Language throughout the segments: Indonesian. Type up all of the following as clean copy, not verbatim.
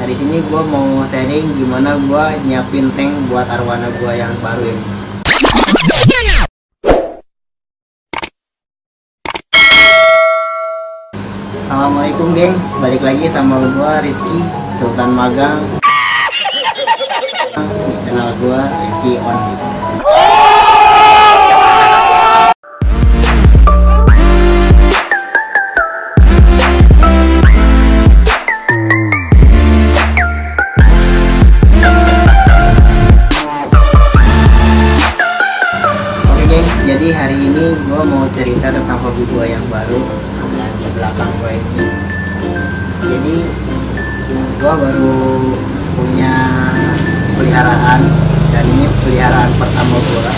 Nah di sini gue mau sharing gimana gue nyiapin tank buat arwana gue yang baru ini. Assalamualaikum gengs, balik lagi sama gue Rizky Sultan Magang di channel gue Rizky On. Jadi hari ini gue mau cerita tentang hobi gue yang baru yang di belakang gue ini. Jadi gue baru punya peliharaan dan ini peliharaan pertama gue.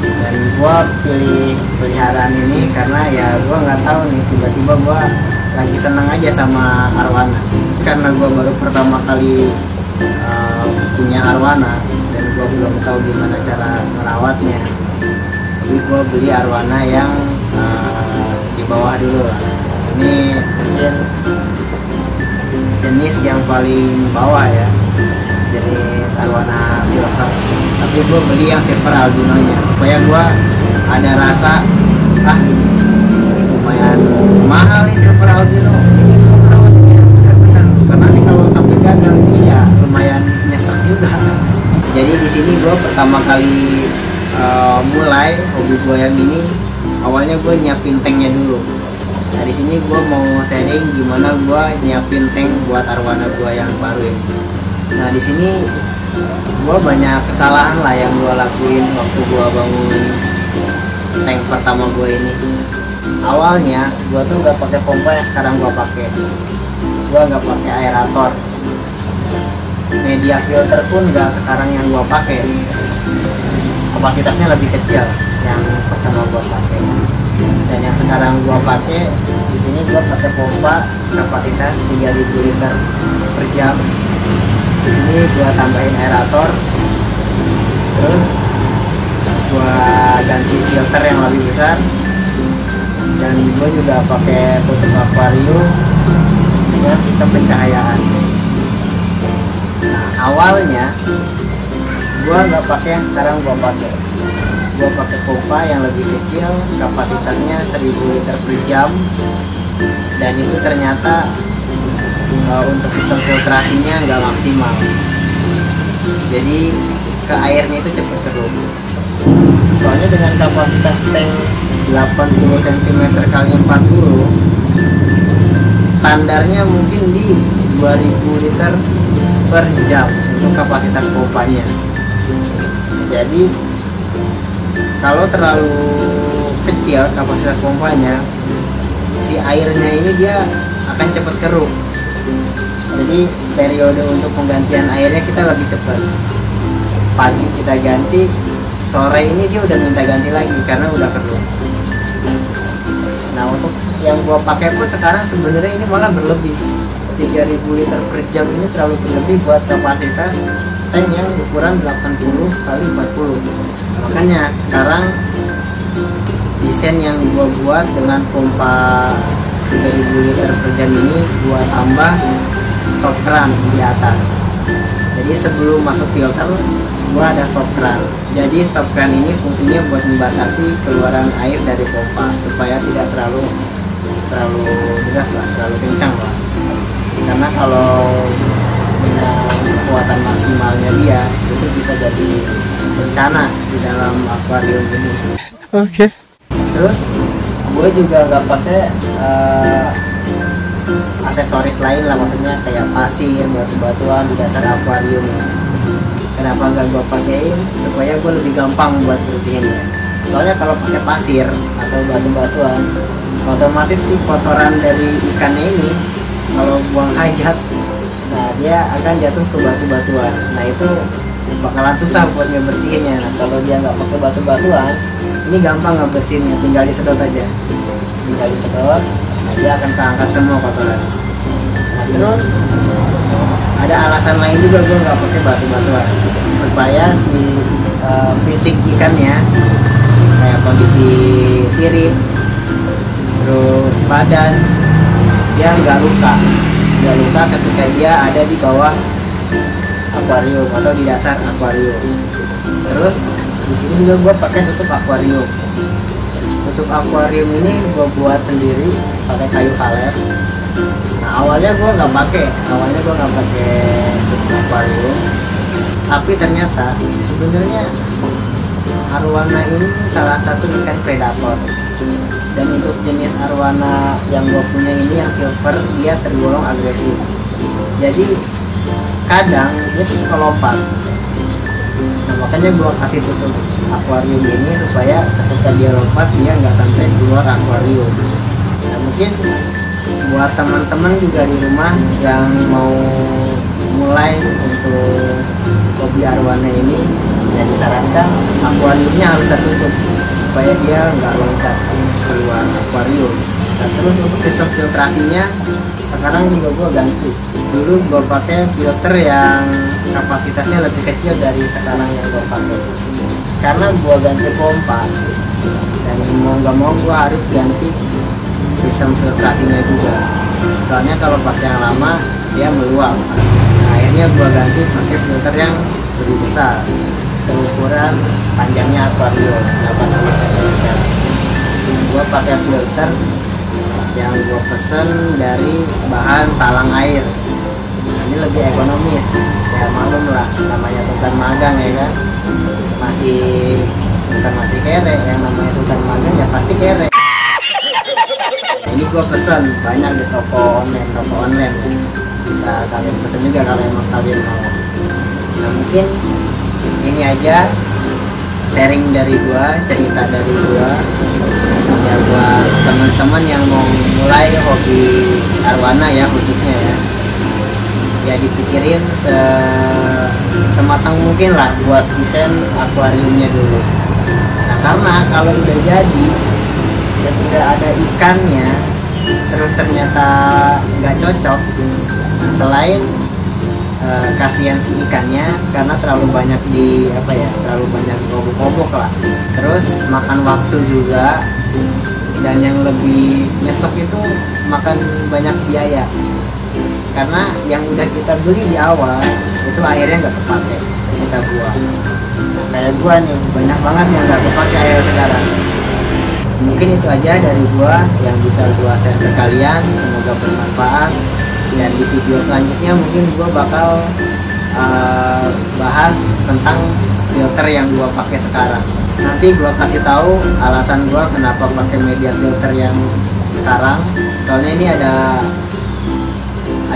Dan gue pilih peliharaan ini karena ya gue nggak tahu nih, tiba-tiba gue lagi senang aja sama arwana. Karena gue baru pertama kali punya arwana dan gue belum tahu gimana cara merawatnya. Jadi gue beli arwana yang di bawah dulu lah. Ini mungkin jenis yang paling bawah ya, jenis arwana silver. Tapi gue beli yang silver albinonya supaya gue ada rasa lumayan mahal nih silver albino. Ini gue merawatnya benar, karena nih kalau sampai gagal ini ya lumayan nyesek juga. Jadi di sini gue pertama kali mulai hobi gue yang ini, awalnya gue nyiapin tanknya dulu. Nah di sini gue mau sharing gimana gue nyiapin tank buat arwana gue yang baru ini. Nah di sini gue banyak kesalahan lah yang gue lakuin waktu gue bangun tank pertama gue ini. Awalnya gue tuh nggak pakai pompa yang sekarang gue pakai. Gue nggak pakai aerator. Media filter pun nggak sekarang yang gue pakai. Kapasitasnya lebih kecil yang pertama gua pakai, dan yang sekarang gua pakai di sini gua pakai pompa kapasitas 3000 liter per jam. Di sini gua tambahin aerator, terus gua ganti filter yang lebih besar, dan gua juga pakai tutup akuarium dengan sistem pencahayaan. Nah awalnya gua nggak pakai yang sekarang gua pakai pompa yang lebih kecil, kapasitasnya 1000 liter per jam, dan itu ternyata untuk sistem filtrasinya nggak maksimal, jadi ke airnya itu cepet keruh. Soalnya dengan kapasitas tank 80 cm kali 40, standarnya mungkin di 2000 liter per jam untuk kapasitas pompanya. Jadi kalau terlalu kecil kapasitas pompanya, si airnya ini dia akan cepat keruh. Jadi periode untuk penggantian airnya kita lebih cepat. Pagi kita ganti, sore ini dia udah minta ganti lagi karena udah keruh. Nah untuk yang gua pakai pun sekarang sebenarnya ini malah berlebih. 3000 liter per jam ini terlalu berlebih buat kapasitas tank yang ukuran 80 kali 40. Makanya sekarang desain yang gua buat dengan pompa 3000 liter per jam ini gua tambah stop keran di atas. Jadi sebelum masuk filter gua ada stop keran. Jadi stop keran ini fungsinya buat membatasi keluaran air dari pompa supaya tidak terlalu deras lah, terlalu kencang lah. Karena kalau dengan kekuatan maksimalnya dia itu bisa jadi bencana di dalam akuarium ini. Oke. Terus gue juga nggak pakai aksesoris lain lah, maksudnya kayak pasir, batu-batuan di dasar akuarium. Kenapa nggak gue pakein? Supaya gue lebih gampang buat bersihinnya. Soalnya kalau pakai pasir atau batu-batuan, otomatis sih kotoran dari ikannya ini kalau buang hajat, nah dia akan jatuh ke batu-batuan. Nah itu bakalan susah buat ngebersihinnya. Nah kalau dia nggak pakai batu-batuan, ini gampang ngebersihinnya, tinggal disedot aja, nah dia akan keangkat semua kotoran. Nah terus ada alasan lain juga gue nggak pakai batu-batuan, supaya si fisik ikannya kayak kondisi sirip, terus badan dia nggak luka. nggak luka ketika dia ada di bawah akuarium atau di dasar akuarium. Terus di sini juga gue pakai tutup akuarium. Tutup akuarium ini gue buat sendiri pakai kayu kalet. Nah awalnya gue nggak pakai tutup akuarium, tapi ternyata sebenarnya arwana ini salah satu ikan predator. Dan untuk jenis arwana yang gue punya ini yang silver, dia tergolong agresif. Jadi kadang dia tuh suka lompat. Nah makanya gue kasih tutup akuarium ini supaya ketika dia lompat dia nggak sampai keluar akuarium. Nah mungkin buat teman-teman juga di rumah yang mau mulai untuk hobi arwana ini, ya disarankan akuariumnya harus tertutup supaya dia nggak loncat keluar akuarium. Nah terus untuk sistem filtrasinya sekarang juga gue ganti. Dulu gue pakai filter yang kapasitasnya lebih kecil dari sekarang yang gue pakai, karena gue ganti pompa dan mau nggak mau gue harus ganti sistem filtrasinya juga. Soalnya kalau pakai yang lama dia meluap. Nah, akhirnya gue ganti pakai filter yang lebih besar, seukuran panjangnya akuarium 80 cm. Gue pakai filter yang gue pesen dari bahan talang air. Ini lebih ekonomis, ya malum lah, namanya sultan magang ya kan, bukan masih kere, yang namanya sultan magang ya pasti kere. Ini gue pesan banyak di toko online, bisa kalian pesen juga kalau emang kalian mau. Nah mungkin ini aja sharing dari gue, cerita dari gue ya buat teman-teman yang mau mulai hobi arwana ya khususnya ya dipikirin sematang mungkin lah buat desain akuariumnya dulu. Nah karena kalau udah jadi ketika ada ikannya terus ternyata nggak cocok, nah, selain kasihan si ikannya karena terlalu banyak terlalu banyak gobok-gobok lah, terus makan waktu juga, dan yang lebih nyesek itu makan banyak biaya karena yang udah kita beli di awal itu akhirnya nggak kepake, kita buang. Nah, kayak gua nih banyak banget yang nggak kepake air sekarang. Mungkin itu aja dari gua yang bisa gua share ke kalian, semoga bermanfaat. Dan di video selanjutnya mungkin gua bakal bahas tentang filter yang gua pakai sekarang. Nanti gua kasih tahu alasan gua kenapa pakai media filter yang sekarang. Soalnya ini ada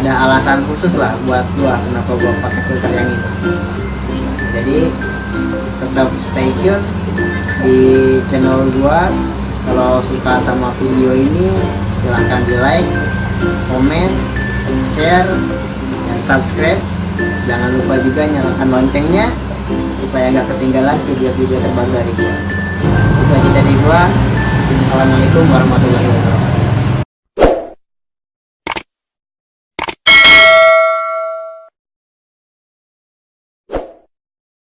alasan khusus lah buat gua kenapa gua pakai filter yang ini. Jadi tetap stay tune di channel gua. Kalau suka sama video ini silahkan di like, komen, share, dan subscribe. Jangan lupa juga nyalakan loncengnya supaya nggak ketinggalan video-video terbaru dari gua. Itu aja dari gua. Assalamualaikum warahmatullahi wabarakatuh.